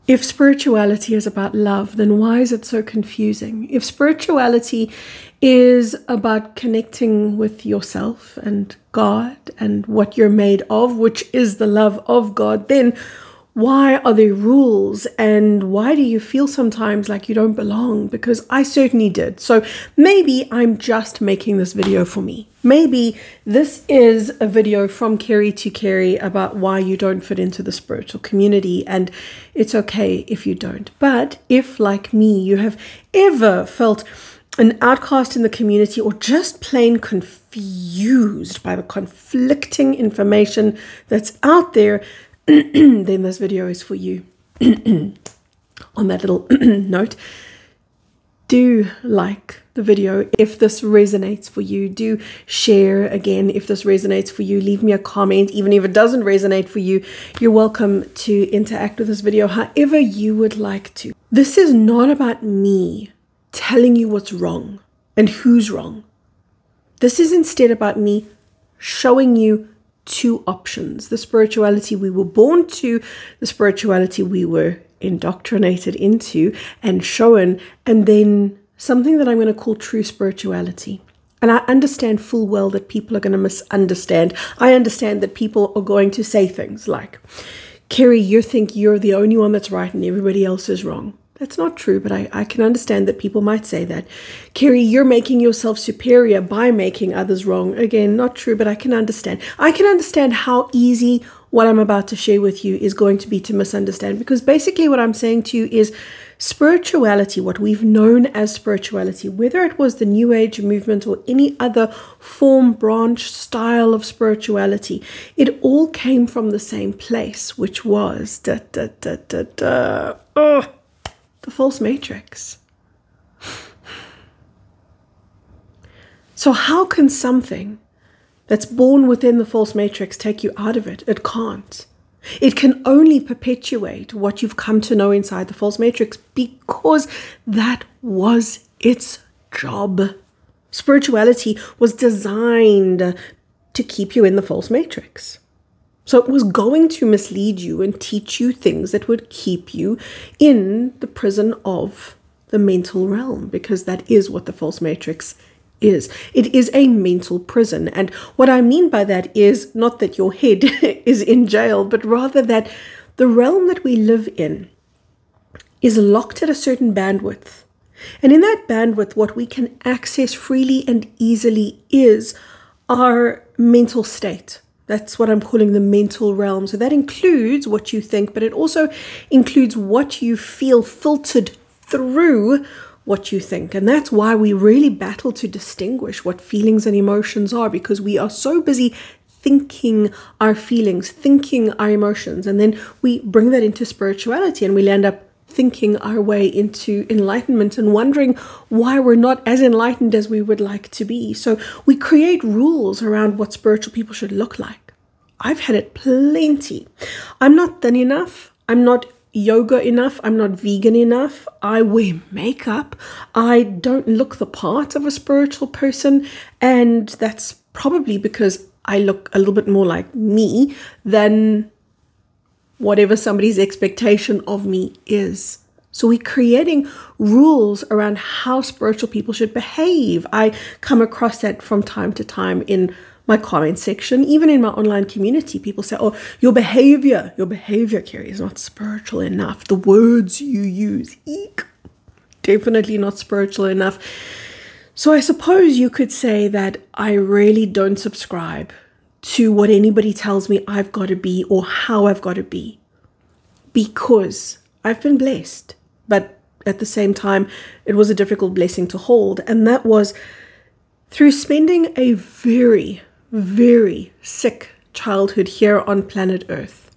If spirituality is about love, then why is it so confusing? If spirituality is about connecting with yourself and God and what you're made of, which is the love of God, then why are there rules, and why do you feel sometimes like you don't belong? Because I certainly did. So maybe I'm just making this video for me. Maybe this is a video from Kerry to Kerry about why you don't fit into the spiritual community, and it's okay if you don't. But if, like me, you have ever felt an outcast in the community or just plain confused by the conflicting information that's out there, then this video is for you. On that little note, do like the video if this resonates for you. Do share again if this resonates for you. Leave me a comment. Even if it doesn't resonate for you, you're welcome to interact with this video however you would like to. This is not about me telling you what's wrong and who's wrong. This is instead about me showing you two options: the spirituality we were born to, the spirituality we were indoctrinated into and shown, and then something that I'm going to call true spirituality. And I understand full well that people are going to misunderstand. I understand that people are going to say things like, Kerry, you think you're the only one that's right and everybody else is wrong. That's not true, but I can understand that people might say that. Kerry, you're making yourself superior by making others wrong. Again, not true, but I can understand. I can understand how easy what I'm about to share with you is going to be to misunderstand, because basically what I'm saying to you is spirituality, what we've known as spirituality, whether it was the New Age movement or any other form, branch, style of spirituality, it all came from the same place, which was the false matrix. So how can something that's born within the false matrix take you out of it? It can't. It can only perpetuate what you've come to know inside the false matrix, because that was its job. Spirituality was designed to keep you in the false matrix. So it was going to mislead you and teach you things that would keep you in the prison of the mental realm, because that is what the false matrix is. It is a mental prison. And what I mean by that is not that your head is in jail, but rather that the realm that we live in is locked at a certain bandwidth. And in that bandwidth, what we can access freely and easily is our mental state. That's what I'm calling the mental realm. So that includes what you think, but it also includes what you feel filtered through what you think. And that's why we really battle to distinguish what feelings and emotions are, because we are so busy thinking our feelings, thinking our emotions, and then we bring that into spirituality and we'll end up thinking our way into enlightenment and wondering why we're not as enlightened as we would like to be. So we create rules around what spiritual people should look like. I've had it plenty. I'm not thin enough. I'm not yoga enough. I'm not vegan enough. I wear makeup. I don't look the part of a spiritual person. And that's probably because I look a little bit more like me than whatever somebody's expectation of me is. So we're creating rules around how spiritual people should behave. I come across that from time to time in my comment section, even in my online community. People say, oh, your behavior, Kerry, is not spiritual enough. The words you use, eek, definitely not spiritual enough. So I suppose you could say that I really don't subscribe to what anybody tells me I've got to be or how I've got to be, because I've been blessed. But at the same time, it was a difficult blessing to hold. And that was through spending a very, very sick childhood here on planet Earth.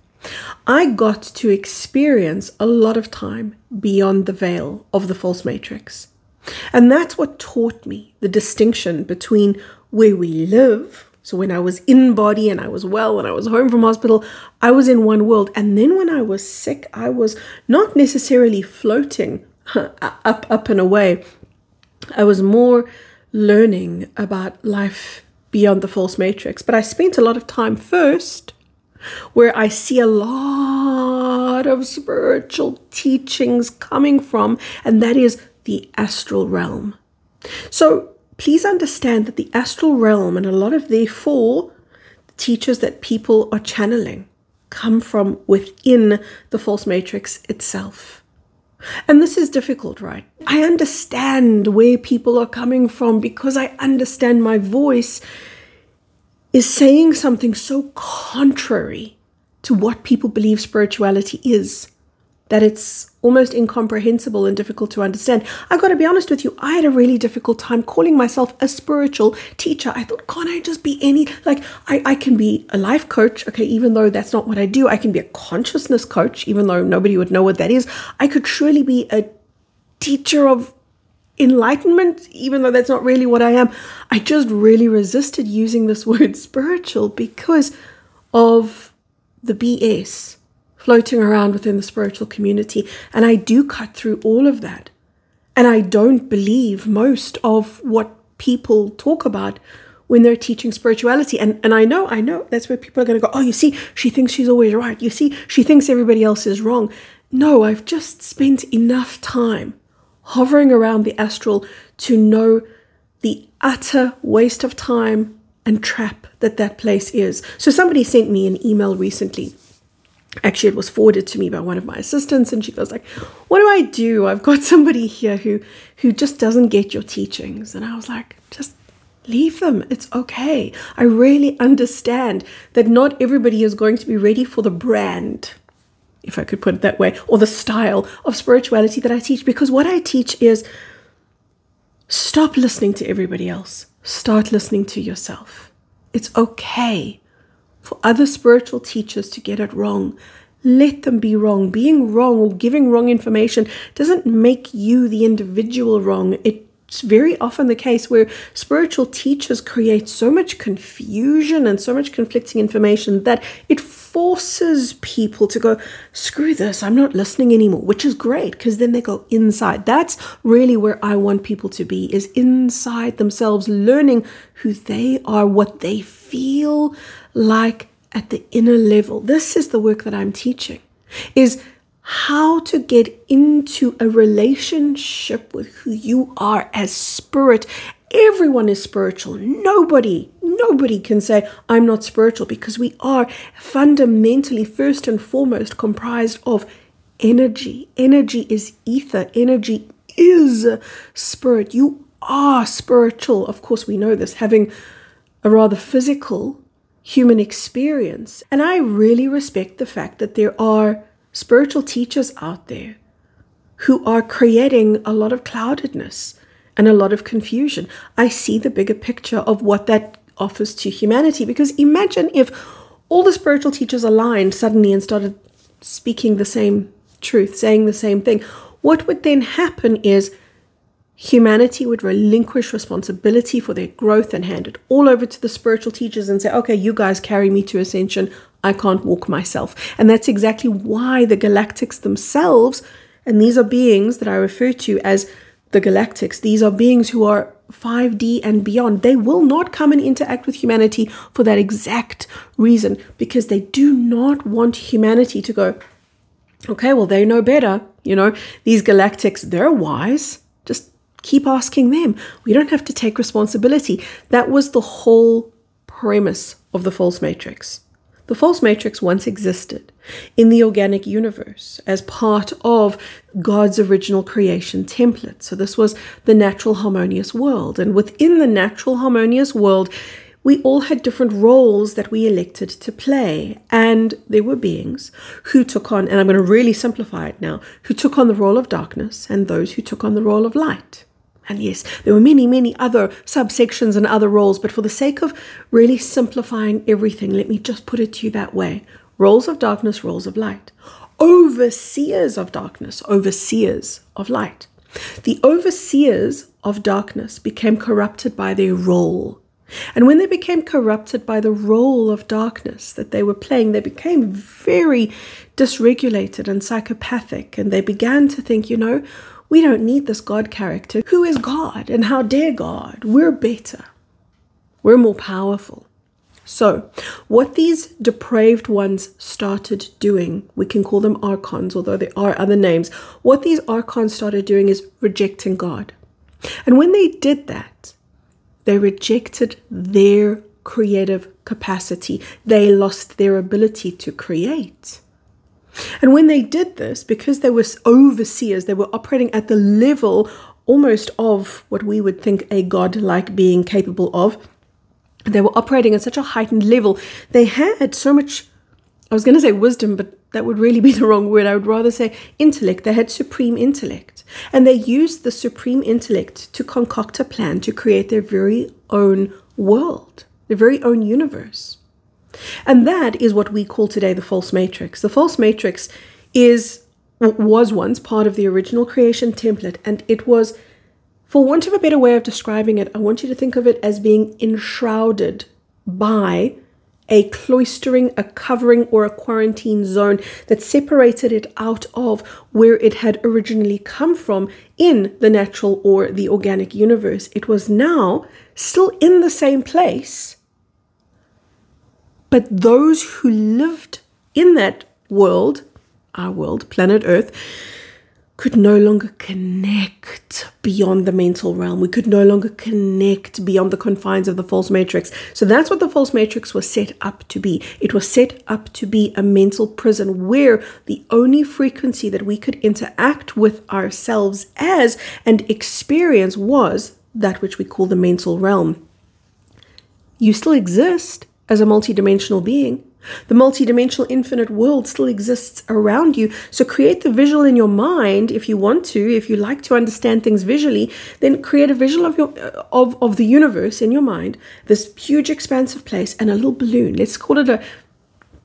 I got to experience a lot of time beyond the veil of the false matrix. And that's what taught me the distinction between where we live. So when I was in body and I was well, when I was home from hospital, I was in one world. And then when I was sick, I was not necessarily floating up and away. I was more learning about life beyond the false matrix. But I spent a lot of time first where I see a lot lot of spiritual teachings coming from, and that is the astral realm. So please understand that the astral realm and a lot of therefore teachers that people are channeling come from within the false matrix itself. And this is difficult, right? I understand where people are coming from because I understand my voice is saying something so contrary to what people believe spirituality is, that it's almost incomprehensible and difficult to understand. I got to be honest with you, I had a really difficult time calling myself a spiritual teacher. I thought, can't I just be any, like, I can be a life coach, okay, even though that's not what I do. I can be a consciousness coach, even though nobody would know what that is. I could surely be a teacher of enlightenment, even though that's not really what I am. I just really resisted using this word spiritual because of the BS floating around within the spiritual community. And I do cut through all of that. And I don't believe most of what people talk about when they're teaching spirituality. And I know that's where people are going to go, oh, you see, she thinks she's always right. You see, she thinks everybody else is wrong. No, I've just spent enough time hovering around the astral to know the utter waste of time and trap that place is. So somebody sent me an email recently. Actually, it was forwarded to me by one of my assistants, and she goes like, what do I do? I've got somebody here who just doesn't get your teachings. And I was like, just leave them. It's okay. I really understand that not everybody is going to be ready for the brand, if I could put it that way, or the style of spirituality that I teach. Because what I teach is stop listening to everybody else. Start listening to yourself. It's okay for other spiritual teachers to get it wrong. Let them be wrong. Being wrong or giving wrong information doesn't make you the individual wrong. It's very often the case where spiritual teachers create so much confusion and so much conflicting information that it forces people to go, screw this, I'm not listening anymore, which is great because then they go inside. That's really where I want people to be, is inside themselves, learning who they are, what they feel like at the inner level. This is the work that I'm teaching, is how to get into a relationship with who you are as spirit. Everyone is spiritual. Nobody can say I'm not spiritual, because we are fundamentally, first and foremost, comprised of energy. Energy is ether. Energy is spirit. You are spiritual. Of course, we know this, having a rather physical human experience. And I really respect the fact that there are spiritual teachers out there who are creating a lot of cloudedness and a lot of confusion. I see the bigger picture of what that offers to humanity, because imagine if all the spiritual teachers aligned suddenly and started speaking the same truth, saying the same thing. What would then happen is humanity would relinquish responsibility for their growth and hand it all over to the spiritual teachers and say, okay, you guys carry me to ascension. I can't walk myself. And that's exactly why the Galactics themselves, and these are beings that I refer to as the Galactics, these are beings who are 5D and beyond. They will not come and interact with humanity for that exact reason, because they do not want humanity to go, okay, well, they know better. You know, these Galactics, they're wise. Just keep asking them. We don't have to take responsibility. That was the whole premise of the false matrix. The false matrix once existed in the organic universe as part of God's original creation template. So this was the natural harmonious world. And within the natural harmonious world, we all had different roles that we elected to play. And there were beings who took on, and I'm going to really simplify it now, who took on the role of darkness, and those who took on the role of light. And yes, there were many, many other subsections and other roles, but for the sake of really simplifying everything, let me just put it to you that way. Roles of darkness, roles of light. Overseers of darkness, overseers of light. The overseers of darkness became corrupted by their role. And when they became corrupted by the role of darkness that they were playing, they became very dysregulated and psychopathic. And they began to think, you know, we don't need this God character. Who is God? And how dare God? We're better. We're more powerful. So, what these depraved ones started doing, we can call them archons, although there are other names. What these archons started doing is rejecting God. And when they did that, they rejected their creative capacity. They lost their ability to create. And when they did this, because they were overseers, they were operating at the level almost of what we would think a god-like being capable of. They were operating at such a heightened level. They had so much, I was going to say wisdom, but that would really be the wrong word. I would rather say intellect. They had supreme intellect. And they used the supreme intellect to concoct a plan to create their very own world, their very own universe. And that is what we call today the false matrix. The false matrix was once part of the original creation template, and it was, for want of a better way of describing it, I want you to think of it as being enshrouded by a cloistering, a covering, or a quarantine zone that separated it out of where it had originally come from in the natural or the organic universe. It was now still in the same place, but those who lived in that world, our world, planet Earth, could no longer connect beyond the mental realm. We could no longer connect beyond the confines of the false matrix. So that's what the false matrix was set up to be. It was set up to be a mental prison where the only frequency that we could interact with ourselves as and experience was that which we call the mental realm. You still exist as a multidimensional being. The multidimensional infinite world still exists around you. So create the visual in your mind if you want to. If you like to understand things visually, then create a visual of the universe in your mind, this huge expansive place, and a little balloon. Let's call it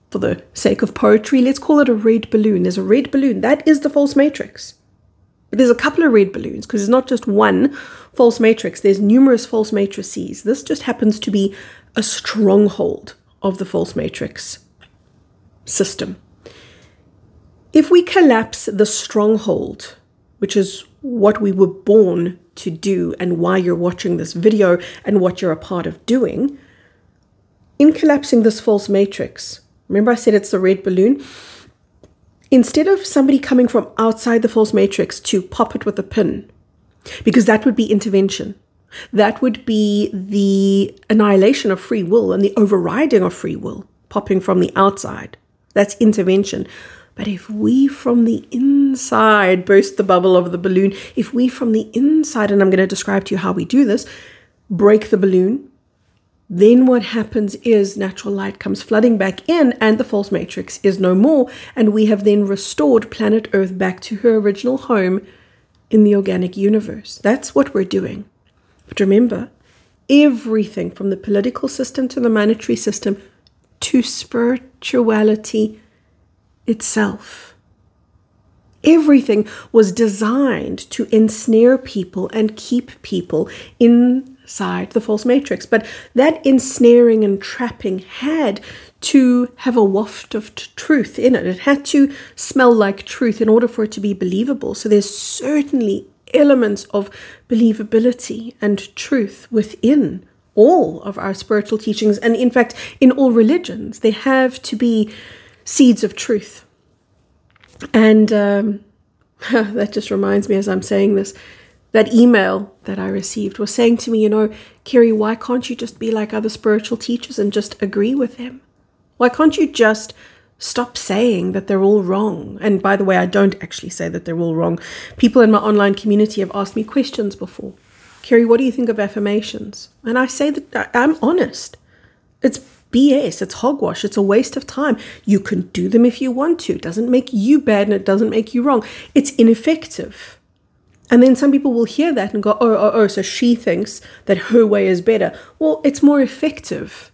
for the sake of poetry, let's call it a red balloon. There's a red balloon. That is the false matrix. But there's a couple of red balloons because there's not just one false matrix. There's numerous false matrices. This just happens to be a stronghold of the false matrix system. If we collapse the stronghold, which is what we were born to do and why you're watching this video and what you're a part of doing, in collapsing this false matrix, remember I said it's the red balloon? Instead of somebody coming from outside the false matrix to pop it with a pin, because that would be intervention. That would be the annihilation of free will and the overriding of free will, popping from the outside. That's intervention. But if we from the inside burst the bubble of the balloon, if we from the inside, and I'm going to describe to you how we do this, break the balloon, then what happens is natural light comes flooding back in and the false matrix is no more. And we have then restored planet Earth back to her original home in the organic universe. That's what we're doing. But remember, everything from the political system to the monetary system to spirituality itself, everything was designed to ensnare people and keep people inside the false matrix. But that ensnaring and trapping had to have a waft of truth in it. It had to smell like truth in order for it to be believable. So there's certainly elements of believability and truth within all of our spiritual teachings, and in fact in all religions there have to be seeds of truth. And that just reminds me as I'm saying this, that email that I received was saying to me, Kerry, why can't you just be like other spiritual teachers and just agree with them? Why can't you just stop saying that they're all wrong? And by the way, I don't actually say that they're all wrong. People in my online community have asked me questions before. Kerry, what do you think of affirmations? And I say that I'm honest. It's BS. It's hogwash. It's a waste of time. You can do them if you want to. It doesn't make you bad and it doesn't make you wrong. It's ineffective. And then some people will hear that and go, oh, so she thinks that her way is better. Well, it's more effective.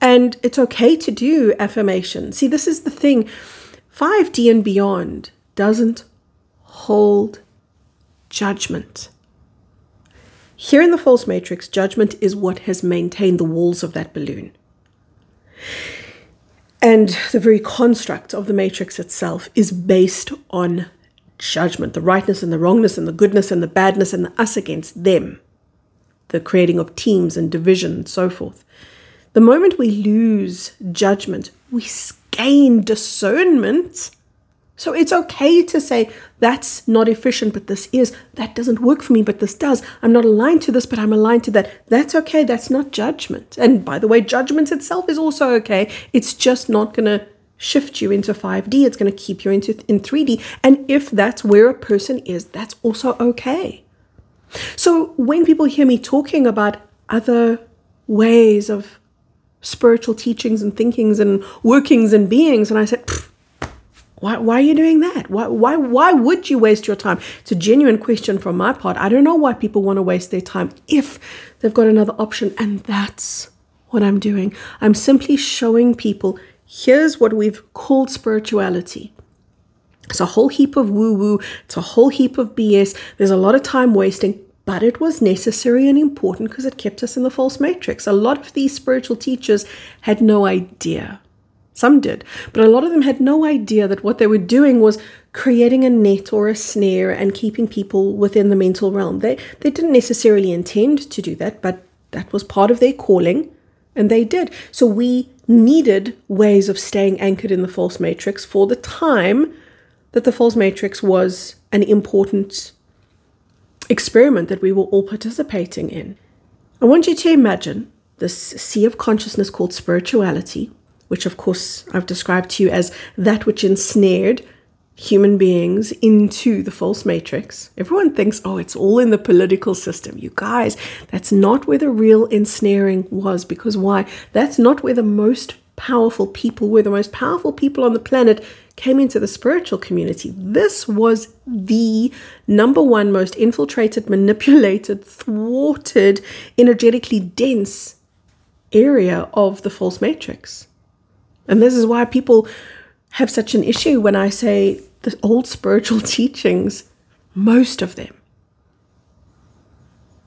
And it's okay to do affirmation. See, this is the thing. 5D and beyond doesn't hold judgment. Here in the false matrix, judgment is what has maintained the walls of that balloon. And the very construct of the matrix itself is based on judgment, the rightness and the wrongness and the goodness and the badness and the us against them, the creating of teams and division and so forth. The moment we lose judgment, we gain discernment. So it's okay to say, that's not efficient, but this is. That doesn't work for me, but this does. I'm not aligned to this, but I'm aligned to that. That's okay. That's not judgment. And by the way, judgment itself is also okay. It's just not going to shift you into 5D. It's going to keep you in 3D. And if that's where a person is, that's also okay. So when people hear me talking about other ways of spiritual teachings and thinkings and workings and beings, and I said, why are you doing that? Why would you waste your time? It's a genuine question from my part. I don't know why people want to waste their time if they've got another option. And that's what I'm doing. I'm simply showing people, here's what we've called spirituality. It's a whole heap of woo-woo. It's a whole heap of BS. There's a lot of time wasting, but it was necessary and important because it kept us in the false matrix. A lot of these spiritual teachers had no idea. Some did, but a lot of them had no idea that what they were doing was creating a net or a snare and keeping people within the mental realm. They didn't necessarily intend to do that, but that was part of their calling, and they did. So we needed ways of staying anchored in the false matrix for the time that the false matrix was an important experiment that we were all participating in. I want you to imagine this sea of consciousness called spirituality, which of course I've described to you as that which ensnared human beings into the false matrix. Everyone thinks, oh, it's all in the political system. You guys, that's not where the real ensnaring was. Because why? That's not where the most powerful people were. The most powerful people on the planet came into the spiritual community. This was the number one most infiltrated, manipulated, thwarted, energetically dense area of the false matrix. And this is why people have such an issue when I say the old spiritual teachings, most of them,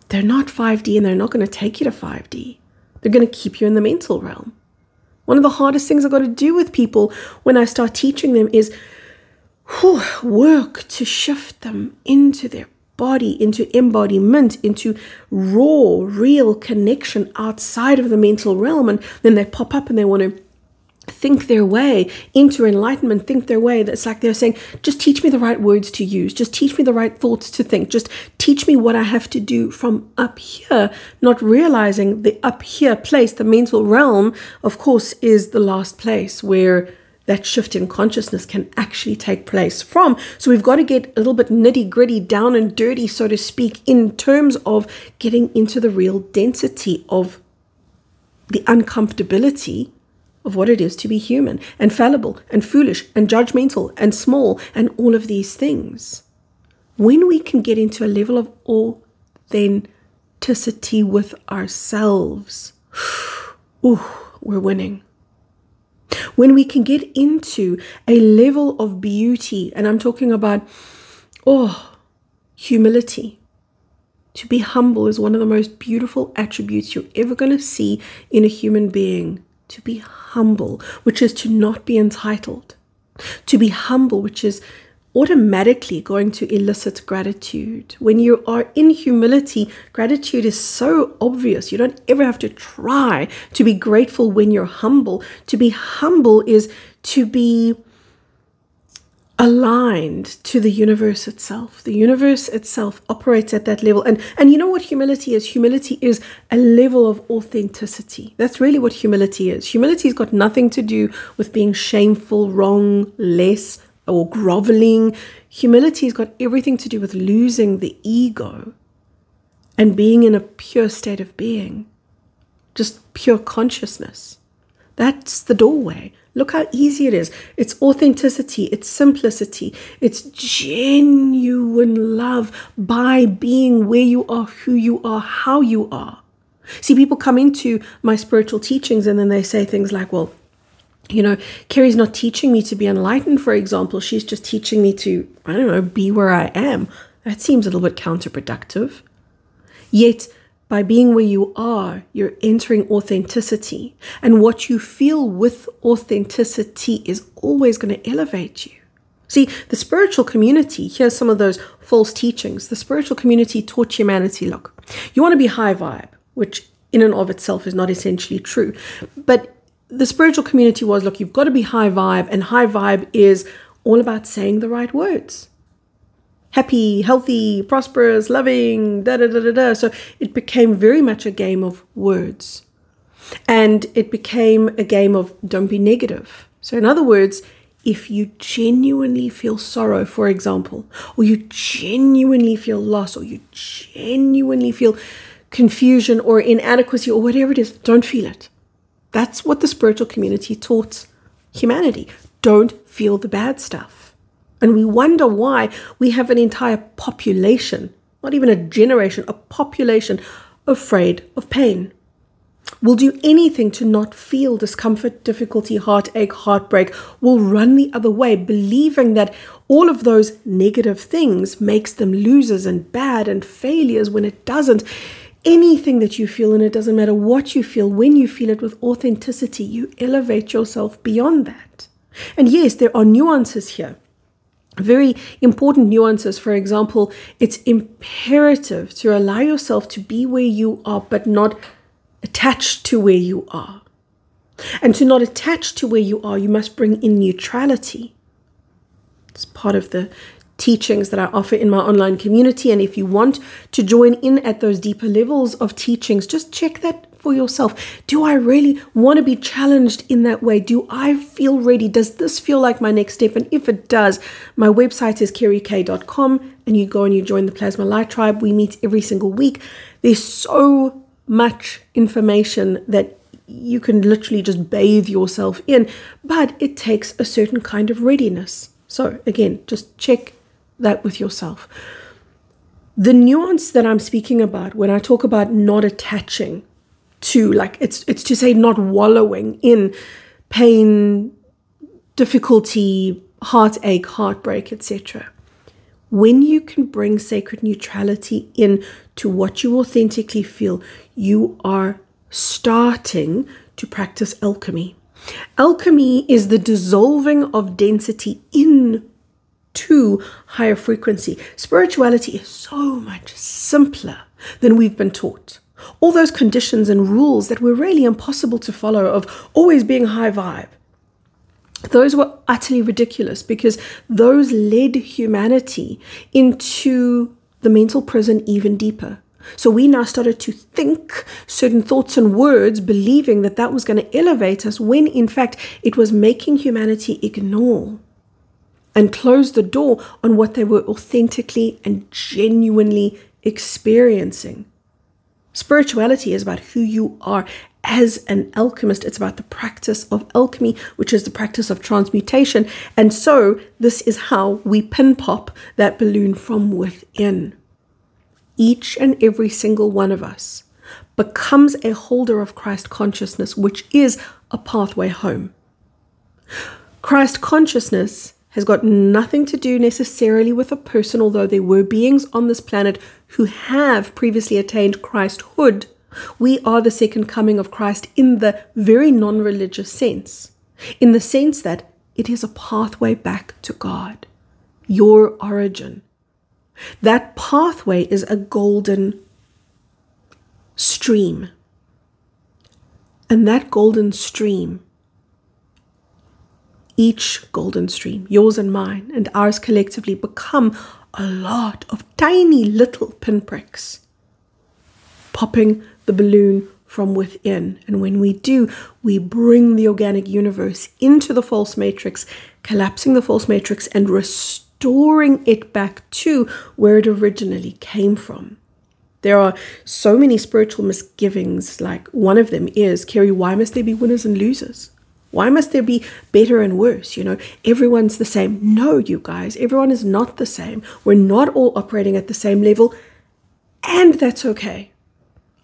they're not 5D and they're not going to take you to 5D. They're going to keep you in the mental realm. One of the hardest things I've got to do with people when I start teaching them is work to shift them into their body, into embodiment, into raw, real connection outside of the mental realm. And then they pop up and they want to think their way into enlightenment, think their way. That's like they're saying, just teach me the right words to use. Just teach me the right thoughts to think. Just teach me what I have to do from up here, not realizing the up here place, the mental realm, of course, is the last place where that shift in consciousness can actually take place from. So we've got to get a little bit nitty gritty, down and dirty, so to speak, in terms of getting into the real density of the uncomfortability of what it is to be human and fallible and foolish and judgmental and small and all of these things. When we can get into a level of authenticity with ourselves, we're winning. When we can get into a level of beauty, and I'm talking about, humility. To be humble is one of the most beautiful attributes you're ever going to see in a human being. To be humble, which is to not be entitled. To be humble, which is automatically going to elicit gratitude. When you are in humility, gratitude is so obvious. You don't ever have to try to be grateful when you're humble. To be humble is to be aligned to the universe itself. The universe itself operates at that level. And you know what humility is? Humility is a level of authenticity. That's really what humility is. Humility has got nothing to do with being shameful, wrong, less, or groveling. Humility has got everything to do with losing the ego and being in a pure state of being. Just pure consciousness. That's the doorway. Look how easy it is. It's authenticity. It's simplicity. It's genuine love by being where you are, who you are, how you are. See, people come into my spiritual teachings and then they say things like, well, you know, Carrie's not teaching me to be enlightened, for example. She's just teaching me to, I don't know, be where I am. That seems a little bit counterproductive. Yet, by being where you are, you're entering authenticity. And what you feel with authenticity is always going to elevate you. See, the spiritual community, here's some of those false teachings. The spiritual community taught humanity, look, you want to be high vibe, which in and of itself is not essentially true. But the spiritual community was, look, you've got to be high vibe, and high vibe is all about saying the right words. Happy, healthy, prosperous, loving, da-da-da-da-da. So it became very much a game of words. And it became a game of don't be negative. So in other words, if you genuinely feel sorrow, for example, or you genuinely feel loss, or you genuinely feel confusion or inadequacy or whatever it is, don't feel it. That's what the spiritual community taught humanity. Don't feel the bad stuff. And we wonder why we have an entire population, not even a generation, a population afraid of pain. Will do anything to not feel discomfort, difficulty, heartache, heartbreak, will run the other way, believing that all of those negative things makes them losers and bad and failures when it doesn't. Anything that you feel, and it doesn't matter what you feel, when you feel it with authenticity, you elevate yourself beyond that. And yes, there are nuances here. Very important nuances. For example, it's imperative to allow yourself to be where you are, but not attached to where you are. And to not attach to where you are, you must bring in neutrality. It's part of the teachings that I offer in my online community. And if you want to join in at those deeper levels of teachings, just check that for yourself. Do I really want to be challenged in that way? Do I feel ready? Does this feel like my next step? And if it does, my website is kerrykay.com, and you go and you join the Plasma Light Tribe. We meet every single week. There's so much information that you can literally just bathe yourself in, but it takes a certain kind of readiness. So again, just check that with yourself. The nuance that I'm speaking about when I talk about not attaching to, like, it's to say not wallowing in pain, difficulty, heartache, heartbreak, etc. When you can bring sacred neutrality in to what you authentically feel, you are starting to practice alchemy. Alchemy is the dissolving of density into higher frequency. Spirituality is so much simpler than we've been taught. All those conditions and rules that were really impossible to follow, of always being high vibe, those were utterly ridiculous, because those led humanity into the mental prison even deeper. So we now started to think certain thoughts and words, believing that that was going to elevate us, when in fact it was making humanity ignore and close the door on what they were authentically and genuinely experiencing. Spirituality is about who you are as an alchemist. It's about the practice of alchemy, which is the practice of transmutation. And so this is how we pin pop that balloon from within. Each and every single one of us becomes a holder of Christ consciousness, which is a pathway home. Christ consciousness has got nothing to do necessarily with a person, although there were beings on this planet who have previously attained Christhood. We are the second coming of Christ in the very non-religious sense, in the sense that it is a pathway back to God, your origin. That pathway is a golden stream. And that golden stream, each golden stream, yours and mine and ours collectively, become a lot of tiny little pinpricks, popping the balloon from within. And when we do, we bring the organic universe into the false matrix, collapsing the false matrix and restoring it back to where it originally came from. There are so many spiritual misgivings. Like, one of them is, Kerry, why must there be winners and losers? Why must there be better and worse? You know, everyone's the same. No, you guys, everyone is not the same. We're not all operating at the same level, and that's okay.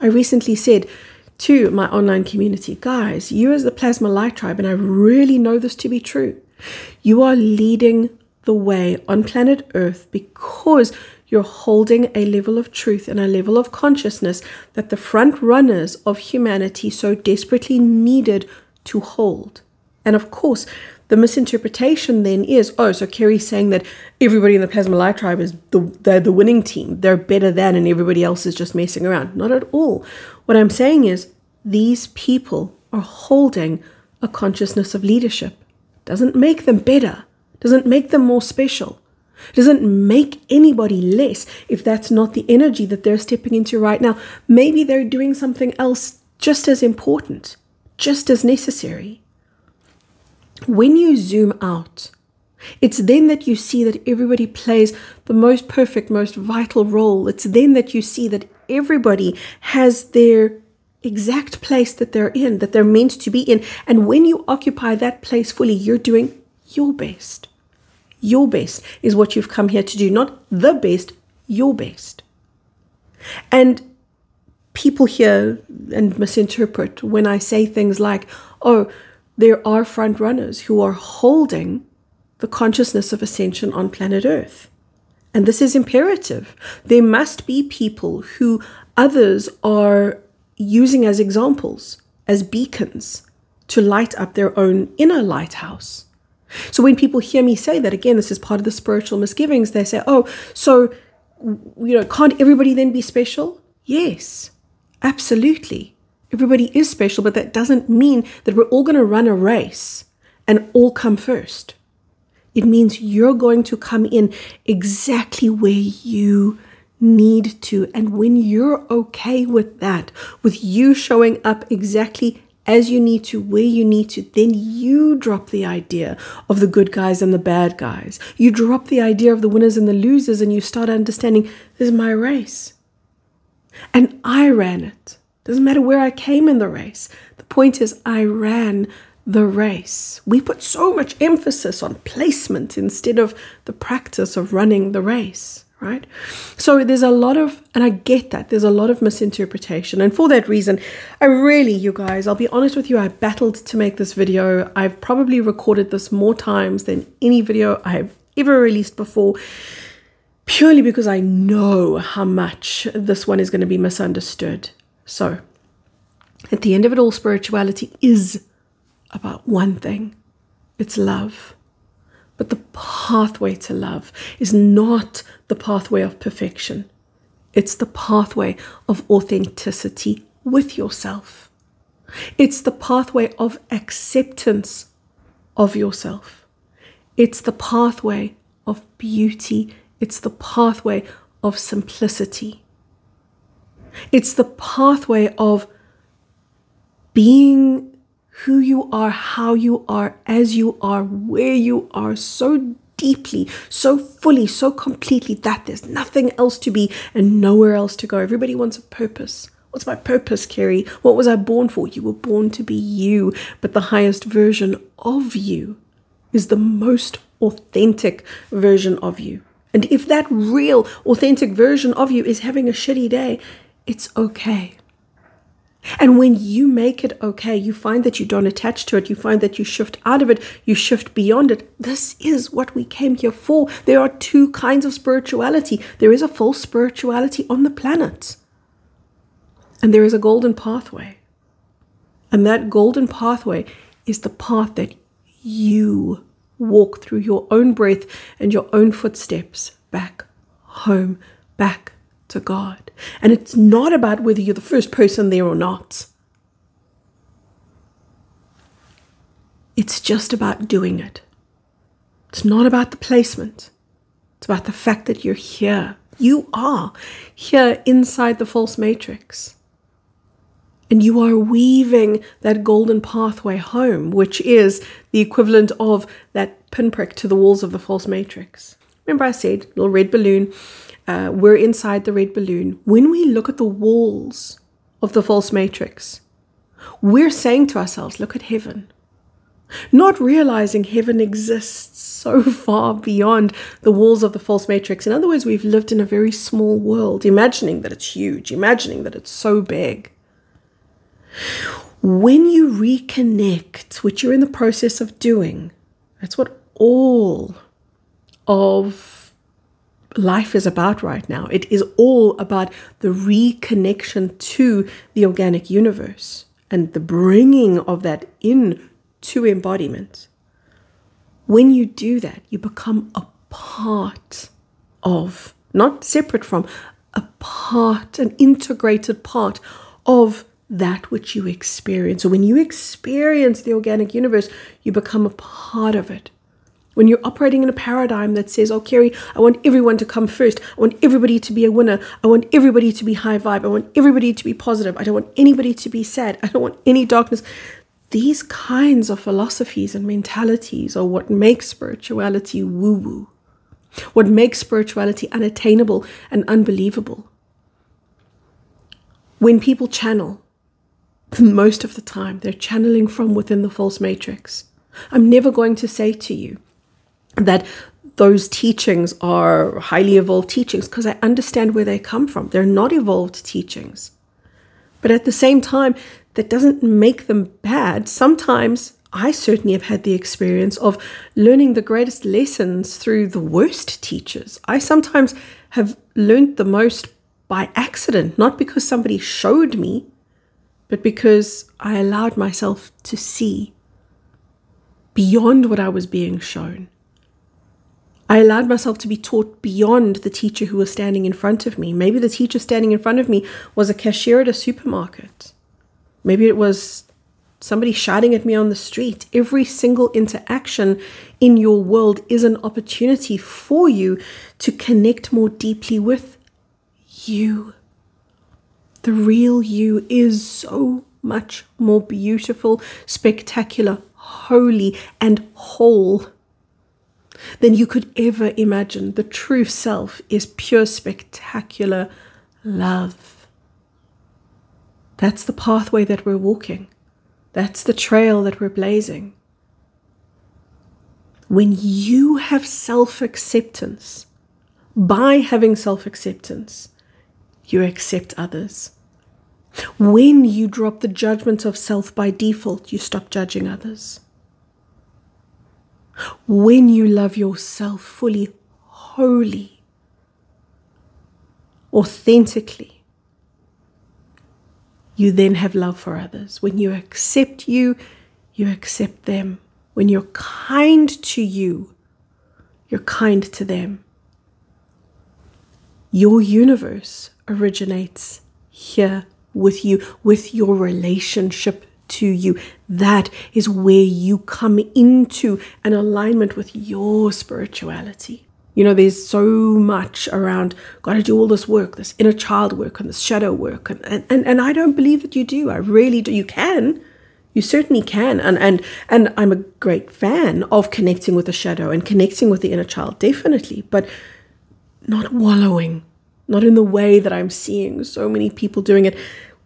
I recently said to my online community, guys, you as the Plasma Light Tribe, and I really know this to be true, you are leading the way on planet Earth because you're holding a level of truth and a level of consciousness that the front runners of humanity so desperately needed to hold. And of course, the misinterpretation then is, oh, so Kerry's saying that everybody in the Plasma Light Tribe is they're the winning team. They're better than, and everybody else is just messing around. Not at all. What I'm saying is these people are holding a consciousness of leadership. Doesn't make them better. Doesn't make them more special. Doesn't make anybody less if that's not the energy that they're stepping into right now. Maybe they're doing something else just as important, just as necessary. When you zoom out, it's then that you see that everybody plays the most perfect, most vital role. It's then that you see that everybody has their exact place that they're in, that they're meant to be in. And when you occupy that place fully, you're doing your best. Your best is what you've come here to do, not the best, your best. And people hear and misinterpret when I say things like, oh, there are front runners who are holding the consciousness of ascension on planet Earth. And this is imperative. There must be people who others are using as examples, as beacons, to light up their own inner lighthouse. So when people hear me say that, again, this is part of the spiritual misgivings, they say, oh, so, can't everybody then be special? Yes, absolutely. Everybody is special, but that doesn't mean that we're all going to run a race and all come first. It means you're going to come in exactly where you need to. And when you're okay with that, with you showing up exactly as you need to, where you need to, then you drop the idea of the good guys and the bad guys. You drop the idea of the winners and the losers, and you start understanding, this is my race. And I ran it. Doesn't matter where I came in the race. The point is, I ran the race. We put so much emphasis on placement instead of the practice of running the race, right? So there's a lot of, and I get that, there's a lot of misinterpretation. And for that reason, I really, you guys, I'll be honest with you, I battled to make this video. I've probably recorded this more times than any video I've ever released before, purely because I know how much this one is going to be misunderstood. So, at the end of it all, spirituality is about one thing. It's love. But the pathway to love is not the pathway of perfection. It's the pathway of authenticity with yourself. It's the pathway of acceptance of yourself. It's the pathway of beauty. It's the pathway of simplicity. It's the pathway of being who you are, how you are, as you are, where you are, so deeply, so fully, so completely that there's nothing else to be and nowhere else to go. Everybody wants a purpose. What's my purpose, Kerry? What was I born for? You were born to be you, but the highest version of you is the most authentic version of you. And if that real, authentic version of you is having a shitty day, it's okay. And when you make it okay, you find that you don't attach to it. You find that you shift out of it. You shift beyond it. This is what we came here for. There are two kinds of spirituality. There is a false spirituality on the planet. And there is a golden pathway. And that golden pathway is the path that you walk through your own breath and your own footsteps back home, back to God. And it's not about whether you're the first person there or not. It's just about doing it. It's not about the placement. It's about the fact that you're here. You are here inside the false matrix. And you are weaving that golden pathway home, which is the equivalent of that pinprick to the walls of the false matrix. Remember I said, little red balloon. We're inside the red balloon. When we look at the walls of the false matrix, we're saying to ourselves, look at heaven. Not realizing heaven exists so far beyond the walls of the false matrix. In other words, we've lived in a very small world, imagining that it's huge, imagining that it's so big. When you reconnect, which you're in the process of doing, that's what all of life is about right now. It is all about the reconnection to the organic universe and the bringing of that into embodiment. When you do that, you become a part of, not separate from, a part, an integrated part of that which you experience. So when you experience the organic universe, you become a part of it. When you're operating in a paradigm that says, oh, Carrie, I want everyone to come first. I want everybody to be a winner. I want everybody to be high vibe. I want everybody to be positive. I don't want anybody to be sad. I don't want any darkness. These kinds of philosophies and mentalities are what makes spirituality woo-woo, what makes spirituality unattainable and unbelievable. When people channel, most of the time, they're channeling from within the false matrix. I'm never going to say to you that those teachings are highly evolved teachings, because I understand where they come from. They're not evolved teachings. But at the same time, that doesn't make them bad. Sometimes I certainly have had the experience of learning the greatest lessons through the worst teachers. I sometimes have learned the most by accident, not because somebody showed me, but because I allowed myself to see beyond what I was being shown. I allowed myself to be taught beyond the teacher who was standing in front of me. Maybe the teacher standing in front of me was a cashier at a supermarket. Maybe it was somebody shouting at me on the street. Every single interaction in your world is an opportunity for you to connect more deeply with you. The real you is so much more beautiful, spectacular, holy, and whole than you could ever imagine. The true self is pure, spectacular love. That's the pathway that we're walking. That's the trail that we're blazing. When you have self-acceptance, by having self-acceptance, you accept others. When you drop the judgment of self by default, you stop judging others. When you love yourself fully, wholly, authentically, you then have love for others. When you accept you, you accept them. When you're kind to you, you're kind to them. Your universe originates here with you, with your relationship to you. That is where you come into an alignment with your spirituality. You know, there's so much around, got to do all this work, this inner child work and this shadow work. And I don't believe that you do. I really do. You can. You certainly can. And I'm a great fan of connecting with the shadow and connecting with the inner child, definitely. But not wallowing, not in the way that I'm seeing so many people doing it.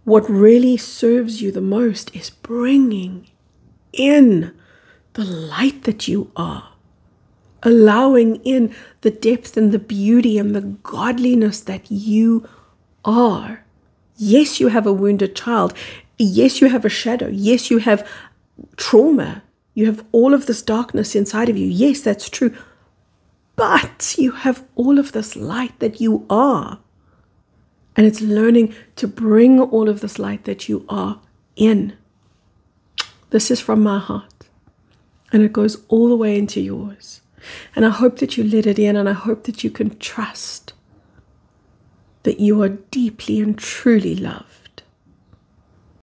What really serves you the most is bringing in the light that you are, allowing in the depth and the beauty and the godliness that you are. Yes, you have a wounded child. Yes, you have a shadow. Yes, you have trauma. You have all of this darkness inside of you. Yes, that's true. But you have all of this light that you are. And it's learning to bring all of this light that you are in. This is from my heart. And it goes all the way into yours. And I hope that you let it in, and I hope that you can trust that you are deeply and truly loved.